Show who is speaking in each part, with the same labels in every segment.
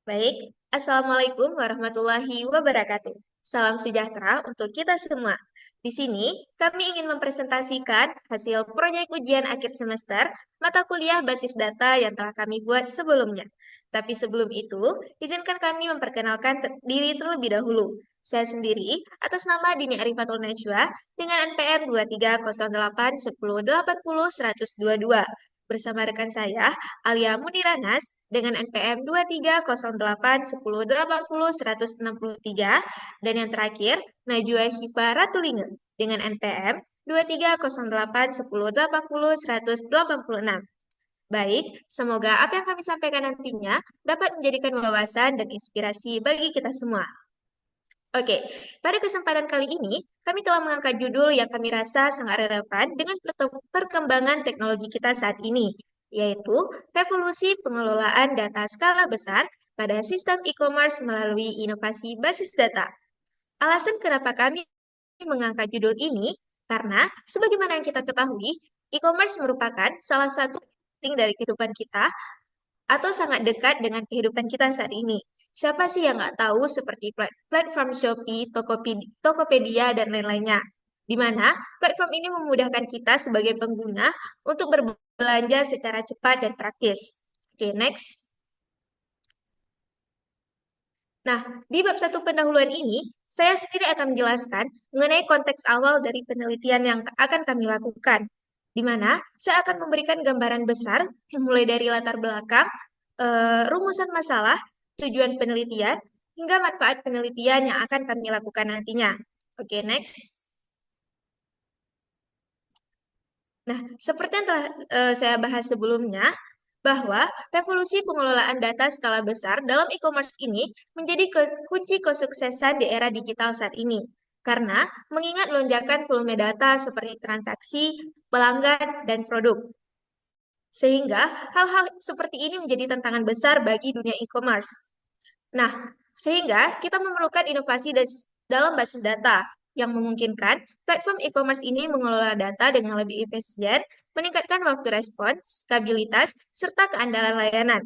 Speaker 1: Baik, Assalamualaikum warahmatullahi wabarakatuh. Salam sejahtera untuk kita semua. Di sini, kami ingin mempresentasikan hasil proyek ujian akhir semester mata kuliah basis data yang telah kami buat sebelumnya. Tapi sebelum itu, izinkan kami memperkenalkan diri terlebih dahulu. Saya sendiri, atas nama Dini Arifatul Najwa, dengan NPM 230810800122. Bersama rekan saya, Alia Muniranas, dengan NPM 230810800163 dan yang terakhir Najwa Syifa Ratulinga dengan NPM 230810800186. Baik, semoga apa yang kami sampaikan nantinya dapat menjadikan wawasan dan inspirasi bagi kita semua. Oke, pada kesempatan kali ini, kami telah mengangkat judul yang kami rasa sangat relevan dengan perkembangan teknologi kita saat ini, yaitu revolusi pengelolaan data skala besar pada sistem e-commerce melalui inovasi basis data. Alasan kenapa kami mengangkat judul ini, karena sebagaimana yang kita ketahui, e-commerce merupakan salah satu penting dari kehidupan kita atau sangat dekat dengan kehidupan kita saat ini. Siapa sih yang nggak tahu seperti platform Shopee, Tokopedia, dan lain-lainnya? Di mana platform ini memudahkan kita sebagai pengguna untuk berbelanja secara cepat dan praktis. Oke, next. Nah, di bab satu pendahuluan ini, saya sendiri akan menjelaskan mengenai konteks awal dari penelitian yang akan kami lakukan, di mana saya akan memberikan gambaran besar, mulai dari latar belakang, rumusan masalah, tujuan penelitian, hingga manfaat penelitian yang akan kami lakukan nantinya. Oke, next. Nah, seperti yang telah saya bahas sebelumnya, bahwa revolusi pengelolaan data skala besar dalam e-commerce ini menjadi kunci kesuksesan di era digital saat ini. Karena mengingat lonjakan volume data seperti transaksi, pelanggan, dan produk. Sehingga hal-hal seperti ini menjadi tantangan besar bagi dunia e-commerce. Nah, sehingga kita memerlukan inovasi dalam basis data yang memungkinkan platform e-commerce ini mengelola data dengan lebih efisien, meningkatkan waktu respons, stabilitas, serta keandalan layanan.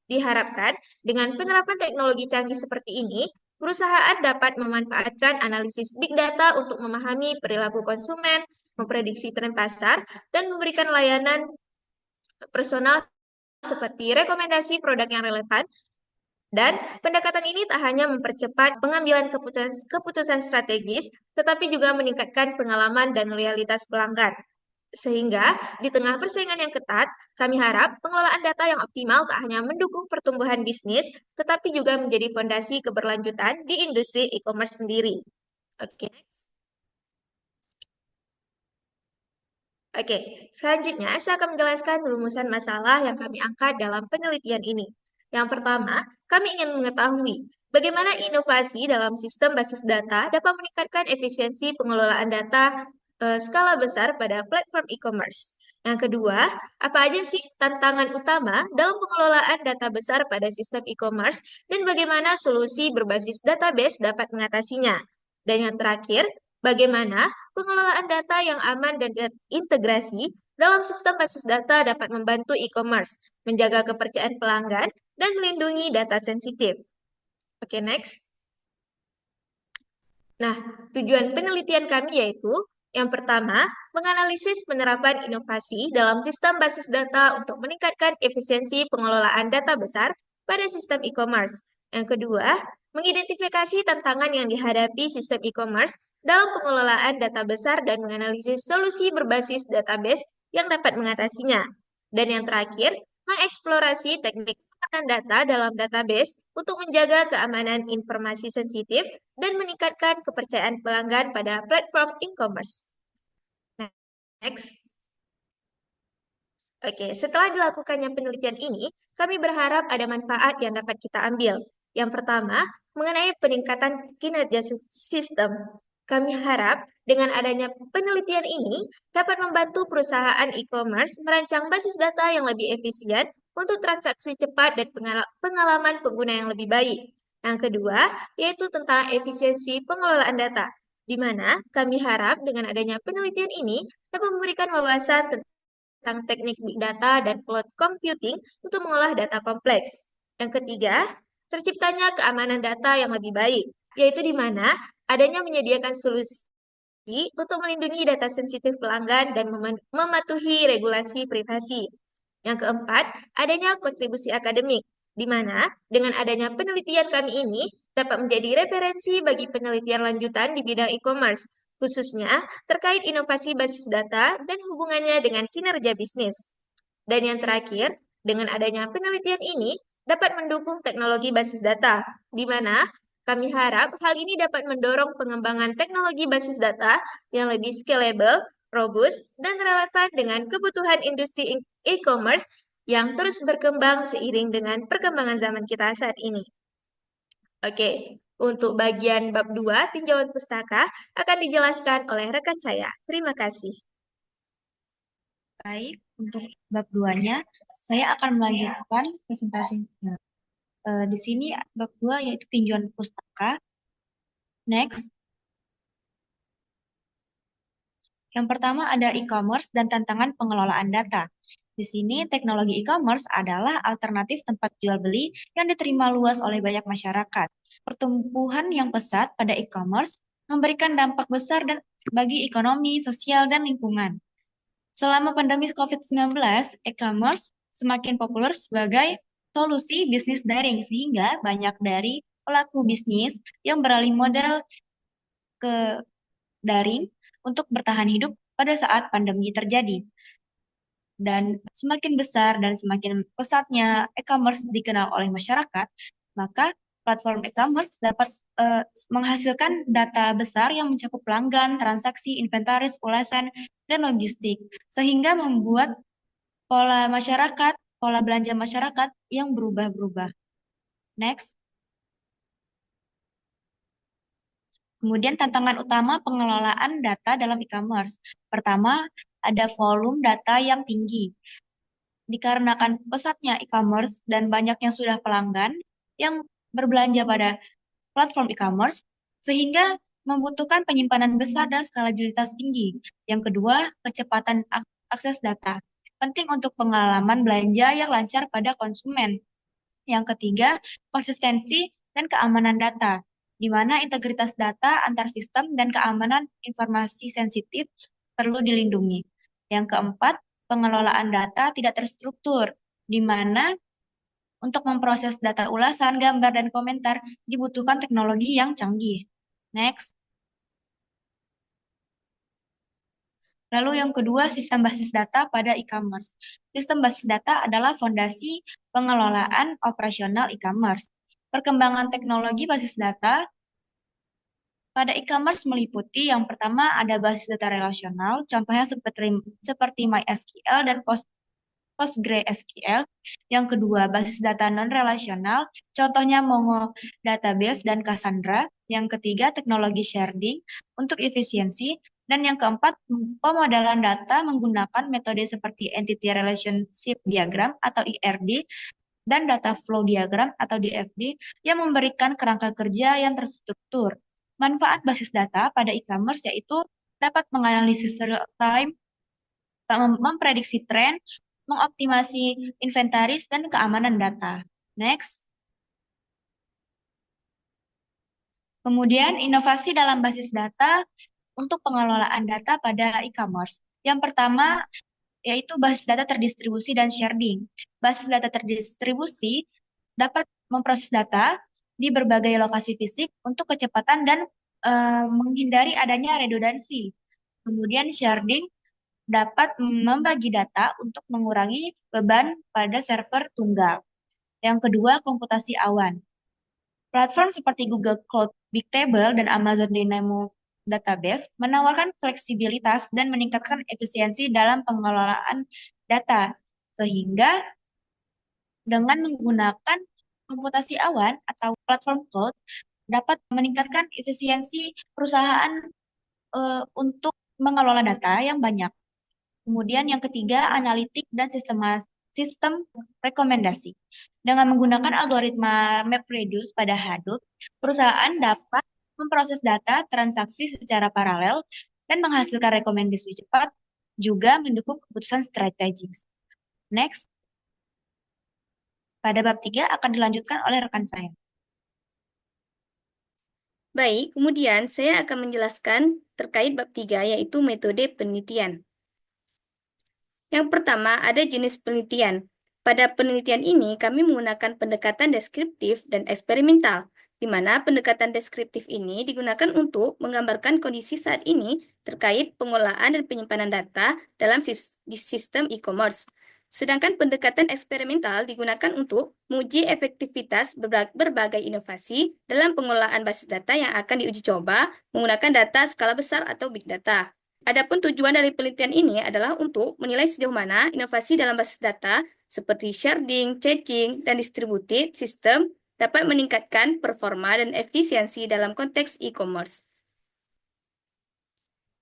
Speaker 1: Diharapkan dengan penerapan teknologi canggih seperti ini, perusahaan dapat memanfaatkan analisis big data untuk memahami perilaku konsumen, memprediksi tren pasar, dan memberikan layanan personal seperti rekomendasi produk yang relevan. Dan pendekatan ini tak hanya mempercepat pengambilan keputusan strategis, tetapi juga meningkatkan pengalaman dan loyalitas pelanggan. Sehingga di tengah persaingan yang ketat, kami harap pengelolaan data yang optimal tak hanya mendukung pertumbuhan bisnis, tetapi juga menjadi fondasi keberlanjutan di industri e-commerce sendiri. Oke, next. Oke, selanjutnya saya akan menjelaskan rumusan masalah yang kami angkat dalam penelitian ini. Yang pertama, kami ingin mengetahui bagaimana inovasi dalam sistem basis data dapat meningkatkan efisiensi pengelolaan data skala besar pada platform e-commerce. Yang kedua, apa aja sih tantangan utama dalam pengelolaan data besar pada sistem e-commerce dan bagaimana solusi berbasis database dapat mengatasinya. Dan yang terakhir, bagaimana pengelolaan data yang aman dan integrasi dalam sistem basis data dapat membantu e-commerce, menjaga kepercayaan pelanggan, dan melindungi data sensitif. Oke, next. Nah, tujuan penelitian kami yaitu yang pertama, menganalisis penerapan inovasi dalam sistem basis data untuk meningkatkan efisiensi pengelolaan data besar pada sistem e-commerce. Yang kedua, mengidentifikasi tantangan yang dihadapi sistem e-commerce dalam pengelolaan data besar dan menganalisis solusi berbasis database yang dapat mengatasinya. Dan yang terakhir, mengeksplorasi teknik penanganan data dalam database untuk menjaga keamanan informasi sensitif dan meningkatkan kepercayaan pelanggan pada platform e-commerce. Next. Oke, setelah dilakukannya penelitian ini, kami berharap ada manfaat yang dapat kita ambil. Yang pertama, mengenai peningkatan kinerja sistem. Kami harap dengan adanya penelitian ini dapat membantu perusahaan e-commerce merancang basis data yang lebih efisien untuk transaksi cepat dan pengalaman pengguna yang lebih baik. Yang kedua, yaitu tentang efisiensi pengelolaan data, di mana kami harap dengan adanya penelitian ini dapat memberikan wawasan tentang teknik big data dan cloud computing untuk mengolah data kompleks. Yang ketiga, terciptanya keamanan data yang lebih baik, yaitu di mana adanya menyediakan solusi untuk melindungi data sensitif pelanggan dan mematuhi regulasi privasi. Yang keempat, adanya kontribusi akademik, di mana dengan adanya penelitian kami ini dapat menjadi referensi bagi penelitian lanjutan di bidang e-commerce, khususnya terkait inovasi basis data dan hubungannya dengan kinerja bisnis. Dan yang terakhir, dengan adanya penelitian ini dapat mendukung teknologi basis data, di mana kami harap hal ini dapat mendorong pengembangan teknologi basis data yang lebih scalable, robust, dan relevan dengan kebutuhan industri e-commerce yang terus berkembang seiring dengan perkembangan zaman kita saat ini. Oke, untuk bagian bab 2 tinjauan pustaka akan dijelaskan oleh rekan saya. Terima kasih.
Speaker 2: Baik, untuk bab 2-nya, saya akan melanjutkan presentasinya. Di sini bab 2 yaitu tinjauan pustaka. Next. Yang pertama ada e-commerce dan tantangan pengelolaan data. Di sini teknologi e-commerce adalah alternatif tempat jual beli yang diterima luas oleh banyak masyarakat. Pertumbuhan yang pesat pada e-commerce memberikan dampak besar dan bagi ekonomi, sosial, dan lingkungan. Selama pandemi COVID-19, e-commerce semakin populer sebagai solusi bisnis daring, sehingga banyak dari pelaku bisnis yang beralih model ke daring untuk bertahan hidup pada saat pandemi terjadi. Dan semakin besar dan semakin pesatnya e-commerce dikenal oleh masyarakat, maka platform e-commerce dapat menghasilkan data besar yang mencakup pelanggan, transaksi, inventaris, ulasan, dan logistik, sehingga membuat pola belanja masyarakat yang berubah-berubah. Next. Kemudian tantangan utama pengelolaan data dalam e-commerce. Pertama, ada volume data yang tinggi. Dikarenakan pesatnya e-commerce dan banyaknya sudah pelanggan yang berbelanja pada platform e-commerce, sehingga membutuhkan penyimpanan besar dan skalabilitas tinggi. Yang kedua, kecepatan akses data. Penting untuk pengalaman belanja yang lancar pada konsumen. Yang ketiga, konsistensi dan keamanan data, di mana integritas data antar sistem dan keamanan informasi sensitif perlu dilindungi. Yang keempat, pengelolaan data tidak terstruktur, di mana untuk memproses data ulasan, gambar, dan komentar dibutuhkan teknologi yang canggih. Next. Lalu yang kedua, sistem basis data pada e-commerce. Sistem basis data adalah fondasi pengelolaan operasional e-commerce. Perkembangan teknologi basis data pada e-commerce meliputi yang pertama ada basis data relasional, contohnya seperti MySQL dan PostgreSQL. Yang kedua, basis data non-relasional, contohnya Mongo Database dan Cassandra. Yang ketiga, teknologi sharing untuk efisiensi. Dan yang keempat, pemodelan data menggunakan metode seperti Entity Relationship Diagram atau ERD dan Data Flow Diagram atau DFD yang memberikan kerangka kerja yang terstruktur. Manfaat basis data pada e-commerce yaitu dapat menganalisis real time, memprediksi tren, mengoptimasi inventaris dan keamanan data. Next. Kemudian inovasi dalam basis data untuk pengelolaan data pada e-commerce. Yang pertama yaitu basis data terdistribusi dan sharing. Basis data terdistribusi dapat memproses data di berbagai lokasi fisik untuk kecepatan dan menghindari adanya redundansi. Kemudian sharing dapat membagi data untuk mengurangi beban pada server tunggal. Yang kedua, komputasi awan. Platform seperti Google Cloud Bigtable dan Amazon Dynamo Database menawarkan fleksibilitas dan meningkatkan efisiensi dalam pengelolaan data, sehingga dengan menggunakan komputasi awan atau platform cloud dapat meningkatkan efisiensi perusahaan untuk mengelola data yang banyak. Kemudian yang ketiga, analitik dan sistem rekomendasi. Dengan menggunakan algoritma MapReduce pada Hadoop, perusahaan dapat memproses data transaksi secara paralel dan menghasilkan rekomendasi cepat, juga mendukung keputusan strategis. Next. Pada bab 3 akan dilanjutkan oleh rekan saya.
Speaker 3: Baik, kemudian saya akan menjelaskan terkait bab 3, yaitu metode penelitian. Yang pertama, ada jenis penelitian. Pada penelitian ini, kami menggunakan pendekatan deskriptif dan eksperimental, di mana pendekatan deskriptif ini digunakan untuk menggambarkan kondisi saat ini terkait pengolahan dan penyimpanan data dalam di sistem e-commerce. Sedangkan pendekatan eksperimental digunakan untuk menguji efektivitas berbagai inovasi dalam pengolahan basis data yang akan diuji coba menggunakan data skala besar atau big data. Adapun tujuan dari penelitian ini adalah untuk menilai sejauh mana inovasi dalam basis data seperti sharding, caching, dan distributed system dapat meningkatkan performa dan efisiensi dalam konteks e-commerce.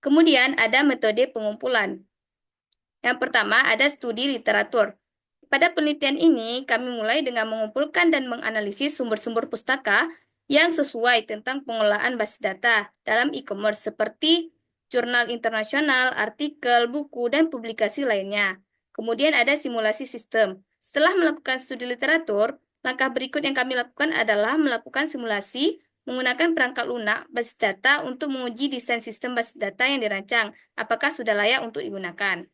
Speaker 3: Kemudian ada metode pengumpulan. Yang pertama ada studi literatur. Pada penelitian ini, kami mulai dengan mengumpulkan dan menganalisis sumber-sumber pustaka yang sesuai tentang pengolahan basis data dalam e-commerce seperti jurnal internasional, artikel, buku, dan publikasi lainnya. Kemudian ada simulasi sistem. Setelah melakukan studi literatur, langkah berikut yang kami lakukan adalah melakukan simulasi menggunakan perangkat lunak basis data untuk menguji desain sistem basis data yang dirancang, apakah sudah layak untuk digunakan.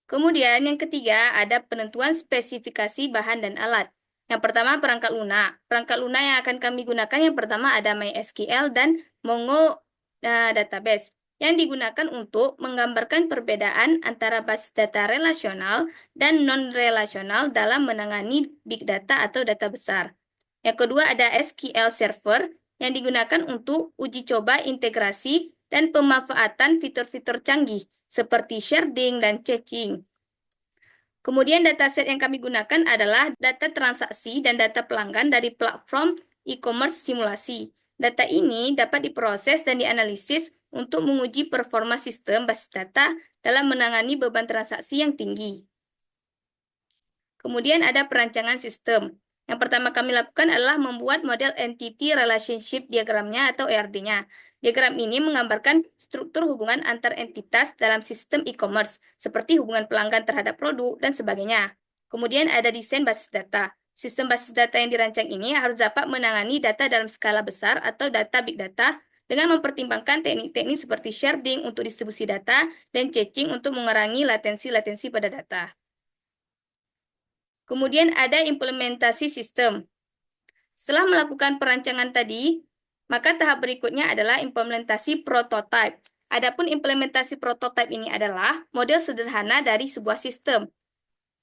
Speaker 3: Kemudian yang ketiga ada penentuan spesifikasi bahan dan alat. Yang pertama perangkat lunak. Perangkat lunak yang akan kami gunakan yang pertama ada MySQL dan Mongo Database yang digunakan untuk menggambarkan perbedaan antara basis data relasional dan non-relasional dalam menangani big data atau data besar. Yang kedua ada SQL Server yang digunakan untuk uji coba integrasi dan pemanfaatan fitur-fitur canggih seperti sharding dan caching. Kemudian dataset yang kami gunakan adalah data transaksi dan data pelanggan dari platform e-commerce simulasi. Data ini dapat diproses dan dianalisis untuk menguji performa sistem basis data dalam menangani beban transaksi yang tinggi. Kemudian ada perancangan sistem. Yang pertama kami lakukan adalah membuat model Entity Relationship Diagramnya atau ERD-nya. Diagram ini menggambarkan struktur hubungan antar entitas dalam sistem e-commerce, seperti hubungan pelanggan terhadap produk, dan sebagainya. Kemudian ada desain basis data. Sistem basis data yang dirancang ini harus dapat menangani data dalam skala besar atau data big data dengan mempertimbangkan teknik-teknik seperti sharding untuk distribusi data dan caching untuk mengurangi latensi-latensi pada data. Kemudian ada implementasi sistem. Setelah melakukan perancangan tadi, maka tahap berikutnya adalah implementasi prototype. Adapun implementasi prototype ini adalah model sederhana dari sebuah sistem.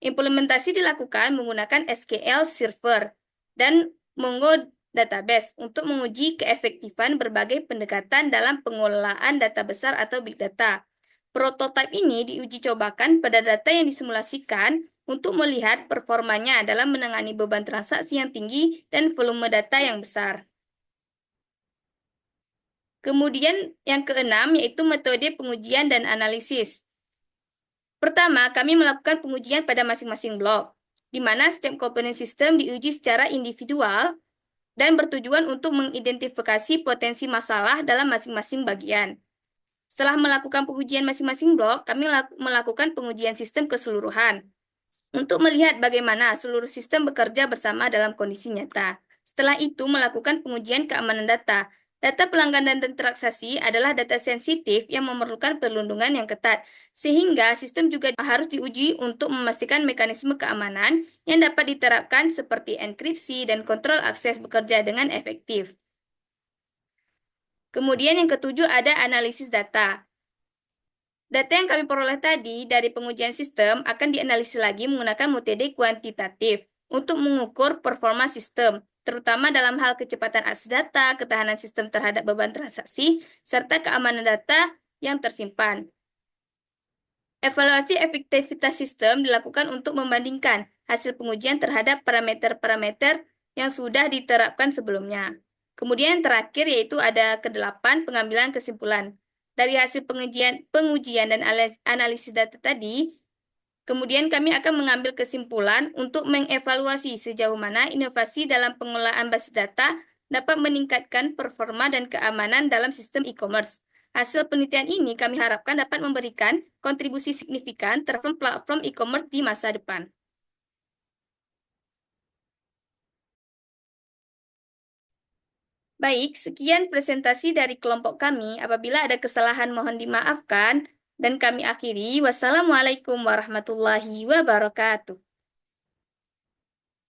Speaker 3: Implementasi dilakukan menggunakan SQL Server dan Mongo Database untuk menguji keefektifan berbagai pendekatan dalam pengelolaan data besar atau big data. Prototype ini diuji cobakan pada data yang disimulasikan untuk melihat performanya dalam menangani beban transaksi yang tinggi dan volume data yang besar. Kemudian yang keenam yaitu metode pengujian dan analisis. Pertama, kami melakukan pengujian pada masing-masing blok, di mana setiap komponen sistem diuji secara individual dan bertujuan untuk mengidentifikasi potensi masalah dalam masing-masing bagian. Setelah melakukan pengujian masing-masing blok, kami melakukan pengujian sistem keseluruhan untuk melihat bagaimana seluruh sistem bekerja bersama dalam kondisi nyata. Setelah itu, melakukan pengujian keamanan data. Data pelanggan dan transaksi adalah data sensitif yang memerlukan perlindungan yang ketat, sehingga sistem juga harus diuji untuk memastikan mekanisme keamanan yang dapat diterapkan seperti enkripsi dan kontrol akses bekerja dengan efektif. Kemudian yang ketujuh ada analisis data. Data yang kami peroleh tadi dari pengujian sistem akan dianalisis lagi menggunakan metode kuantitatif untuk mengukur performa sistem, terutama dalam hal kecepatan akses data, ketahanan sistem terhadap beban transaksi, serta keamanan data yang tersimpan. Evaluasi efektivitas sistem dilakukan untuk membandingkan hasil pengujian terhadap parameter-parameter yang sudah diterapkan sebelumnya. Kemudian yang terakhir yaitu ada kedelapan pengambilan kesimpulan. Dari hasil pengujian dan analisis data tadi, kemudian kami akan mengambil kesimpulan untuk mengevaluasi sejauh mana inovasi dalam pengolahan basis data dapat meningkatkan performa dan keamanan dalam sistem e-commerce. Hasil penelitian ini kami harapkan dapat memberikan kontribusi signifikan terhadap platform e-commerce di masa depan. Baik, sekian presentasi dari kelompok kami. Apabila ada kesalahan mohon dimaafkan dan kami akhiri. Wassalamualaikum warahmatullahi wabarakatuh.